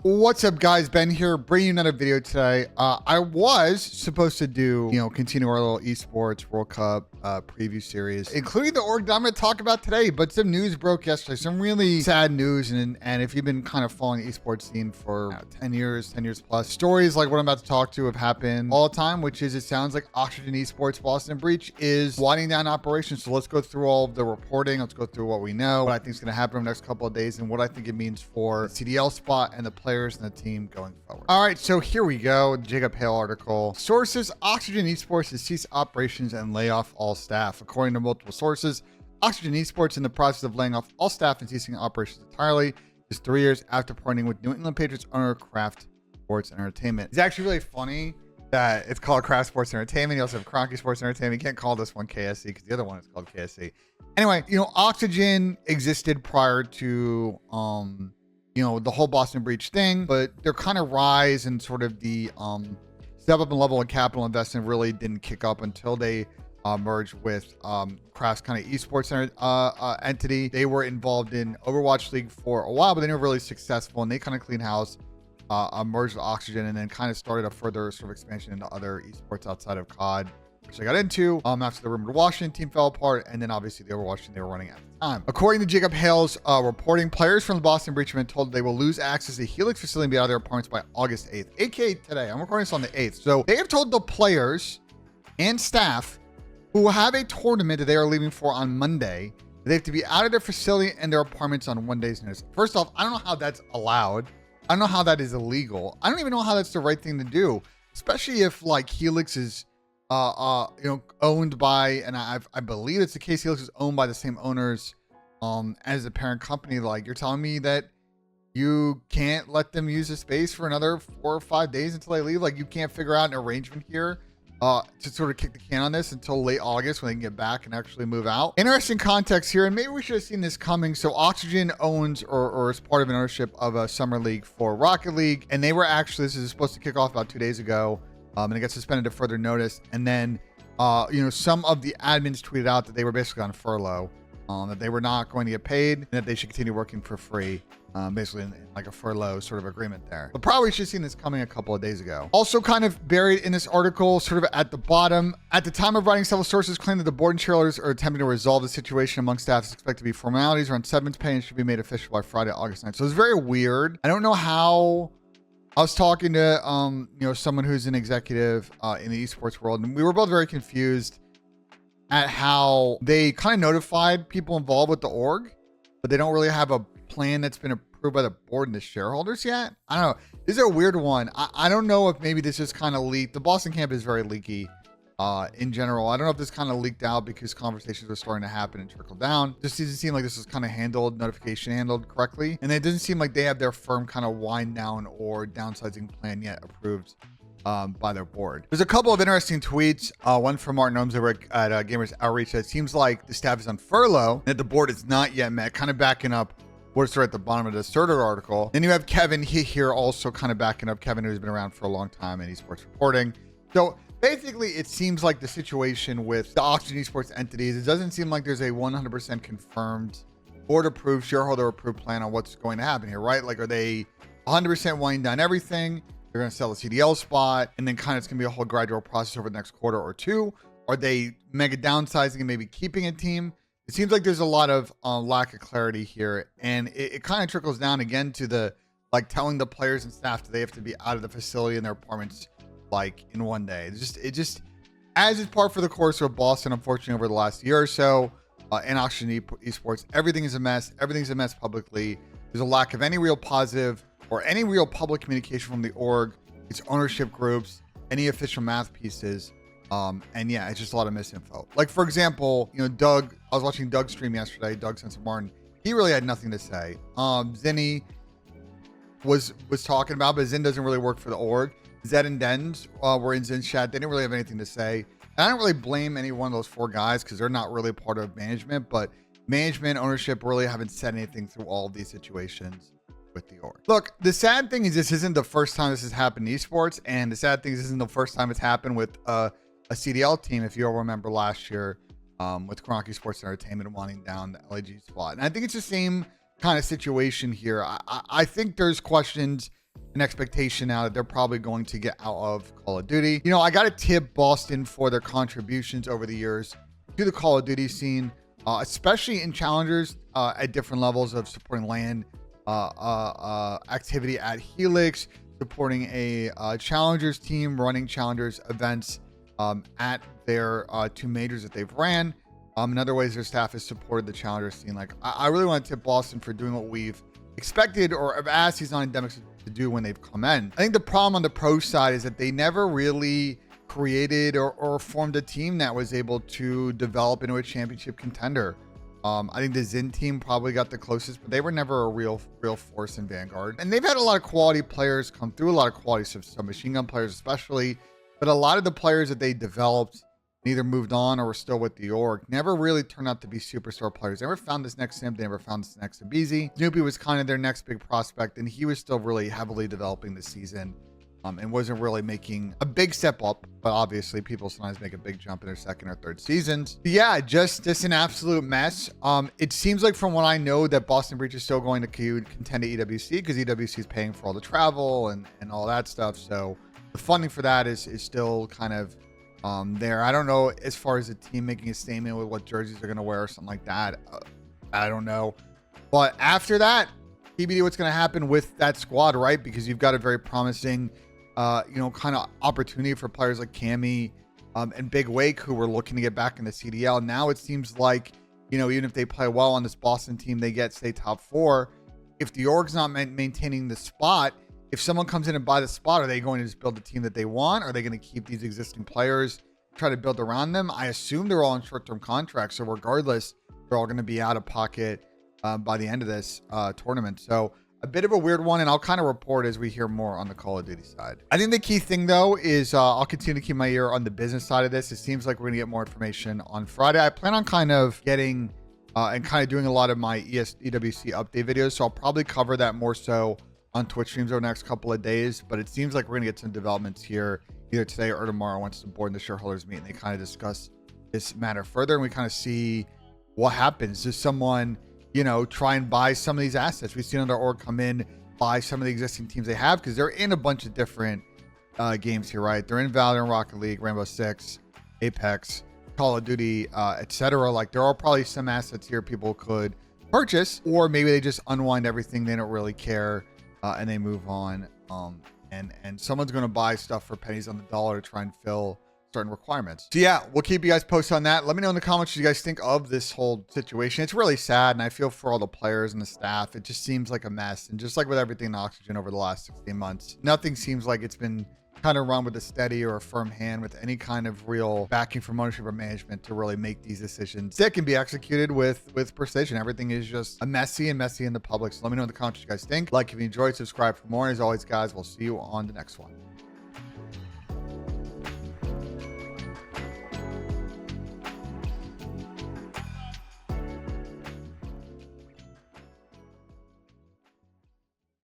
What's up, guys? Ben here, bringing you another video today. I was supposed to do, continue our little Esports World Cup preview series, including the org that I'm going to talk about today. But some news broke yesterday, some really sad news. And if you've been kind of following the esports scene for 10 years plus, stories like what I'm about to talk to have happened all the time, which is it sounds like Oxygen Esports Boston Breach is winding down operations. So let's go through all of the reporting. Let's go through what we know, what I think is going to happen in the next couple of days, and what I think it means for the CDL spot and the players and the team going forward. All right, so here we go. Jacob Hale article. Sources: Oxygen Esports has ceased operations and lay off all staff. According to multiple sources, Oxygen Esports in the process of laying off all staff and ceasing operations entirely just 3 years after partnering with New England Patriots owner Kraft Sports Entertainment. It's actually really funny that it's called Kraft Sports Entertainment. You also have Cronky Sports Entertainment. You can't call this one KSC because the other one is called KSC. Anyway, Oxygen existed prior to the whole Boston Breach thing, but their kind of rise and sort of the step up in level of capital investment really didn't kick up until they merged with Kraft's kind of esports entity. They were involved in Overwatch League for a while, but they were really successful, and they kind of clean house, merged with Oxygen, and then kind of started a further sort of expansion into other esports outside of COD, which I got into after the rumored Washington team fell apart, and then obviously the Overwatch team they were running at the time. According to Jacob Hale's reporting, players from the Boston Breach have been told they will lose access to the Helix facility and be out of their apartments by August 8th, aka today. I'm recording this on the 8th. So they have told the players and staff who have a tournament that they are leaving for on Monday that they have to be out of their facility and their apartments on 1 day's notice. First off, I don't know how that's allowed. I don't know how that is illegal. I don't even know how that's the right thing to do, especially if like Helix is owned by, and I believe it's the case, Helix is owned by the same owners as the parent company. Like, you're telling me that you can't let them use the space for another 4 or 5 days until they leave? Like, you can't figure out an arrangement here to sort of kick the can on this until late August when they can get back and actually move out? Interesting context here, and maybe we should have seen this coming. So Oxygen owns or is part of an ownership of a summer league for Rocket League, and they were actually, this is supposed to kick off about 2 days ago. And it got suspended to further notice. And then, some of the admins tweeted out that they were basically on furlough, that they were not going to get paid, and that they should continue working for free, basically in like a furlough sort of agreement there. But probably should have seen this coming a couple of days ago. Also kind of buried in this article, sort of at the bottom, at the time of writing, several sources claim that the board and shareholders are attempting to resolve the situation among staff. It's expected to be formalities around severance pay and should be made official by Friday, August 9th. So it's very weird. I don't know how. I was talking to, someone who's an executive in the esports world, and we were both very confused at how they kind of notified people involved with the org, but they don't really have a plan that's been approved by the board and the shareholders yet. I don't know. This is a weird one. I don't know if maybe this is kind of leaked. The Boston camp is very leaky in general. I don't know if this kind of leaked out because conversations were starting to happen and trickle down. Just doesn't seem like this was kind of notification handled correctly. And it doesn't seem like they have their firm kind of wind down or downsizing plan yet approved by their board. There's a couple of interesting tweets. One from Martin Ohms over at Gamers Outreach that seems like the staff is on furlough and that the board is not yet met, kind of backing up what's right at the bottom of the Surtur article. Then you have Kevin here also kind of backing up, Kevin, who's been around for a long time in esports reporting. So basically, it seems like the situation with the Oxygen Esports entities, it doesn't seem like there's a 100% confirmed board-approved, shareholder-approved plan on what's going to happen here, right? Like, are they 100% winding down everything? They're going to sell the CDL spot, and then kind of it's going to be a whole gradual process over the next quarter or two? Are they mega downsizing and maybe keeping a team? It seems like there's a lot of lack of clarity here, and it kind of trickles down again to the, like, telling the players and staff that they have to be out of the facility in their apartments like in 1 day. It just as is par for the course of Boston, unfortunately, over the last year or so, in Oxygen Esports, everything is a mess. Everything's a mess publicly. There's a lack of any real positive or any real public communication from the org, its ownership groups, any official math pieces. And yeah, it's just a lot of misinfo. Like, for example, Doug, I was watching Doug's stream yesterday, Doug Sense Martin. He really had nothing to say. Zinni was talking about, but Zin doesn't really work for the org. Zed and Dens were in Zin's chat. They didn't really have anything to say. And I don't really blame any one of those 4 guys because they're not really part of management, but management, ownership really haven't said anything through all of these situations with the org. Look, the sad thing is this isn't the first time this has happened in esports, and the sad thing is this isn't the first time it's happened with a CDL team, if you all remember last year with Cronky Sports Entertainment wanting down the LAG spot. And I think it's the same kind of situation here. I think there's questions an expectation now that they're probably going to get out of Call of Duty. You know, I got to tip Boston for their contributions over the years to the Call of Duty scene, especially in challengers at different levels of supporting LAN activity at Helix, supporting a challengers team, running challengers events at their 2 majors that they've ran. In other ways, their staff has supported the challenger scene. Like, I really want to tip Boston for doing what we've expected or have asked these non-endemics to do when they've come in. I think the problem on the pro side is that they never really created or formed a team that was able to develop into a championship contender. I think the Zin team probably got the closest, but they were never a real force in Vanguard. And they've had a lot of quality players come through, a lot of quality submachine gun players especially, but a lot of the players that they developed either moved on or were still with the org never really turned out to be superstar players. They never found this next Simp, they never found this next Abizi. Snoopy was kind of their next big prospect, and he was still really heavily developing this season. And wasn't really making a big step up, but obviously people sometimes make a big jump in their second or third seasons. But yeah, just an absolute mess. It seems like from what I know that Boston Breach is still going to contend to EWC because EWC is paying for all the travel and all that stuff. So the funding for that is still kind of there. I don't know as far as the team making a statement with what jerseys they're going to wear or something like that. I don't know. But after that, TBD what's going to happen with that squad, right? Because you've got a very promising kind of opportunity for players like Cammy and Big Wake who were looking to get back in the CDL. Now it seems like, even if they play well on this Boston team, they get, say, top 4. If the org's not maintaining the spot, if someone comes in and buy the spot, are they going to just build the team that they want? Are they going to keep these existing players, try to build around them? I assume they're all on short-term contracts. So regardless, they're all going to be out of pocket by the end of this tournament. So a bit of a weird one, and I'll kind of report as we hear more on the Call of Duty side. I think the key thing, though, is I'll continue to keep my ear on the business side of this. It seems like we're going to get more information on Friday. I plan on kind of getting and kind of doing a lot of my EWC update videos, so I'll probably cover that more so on Twitch streams over the next couple of days, but it seems like we're going to get some developments here either today or tomorrow once the board and the shareholders meet and they kind of discuss this matter further, and we kind of see what happens. Does someone try and buy some of these assets? We've seen other org come in, buy some of the existing teams they have, because they're in a bunch of different games here, right? They're in Valorant, Rocket League, Rainbow Six, Apex, Call of Duty, etc. Like, there are probably some assets here people could purchase, or maybe they just unwind everything, they don't really care, and they move on. And someone's going to buy stuff for pennies on the dollar to try and fill certain requirements. So yeah, we'll keep you guys posted on that. Let me know in the comments what you guys think of this whole situation. It's really sad, and I feel for all the players and the staff. It just seems like a mess, and just like with everything in Oxygen over the last 16 months, nothing seems like it's been kind of run with a steady or a firm hand with any kind of real backing from ownership or management to really make these decisions that can be executed with precision. Everything is just a messy in the public. So let me know in the comments what you guys think. Like if you enjoyed, subscribe for more. And as always, guys, we'll see you on the next one.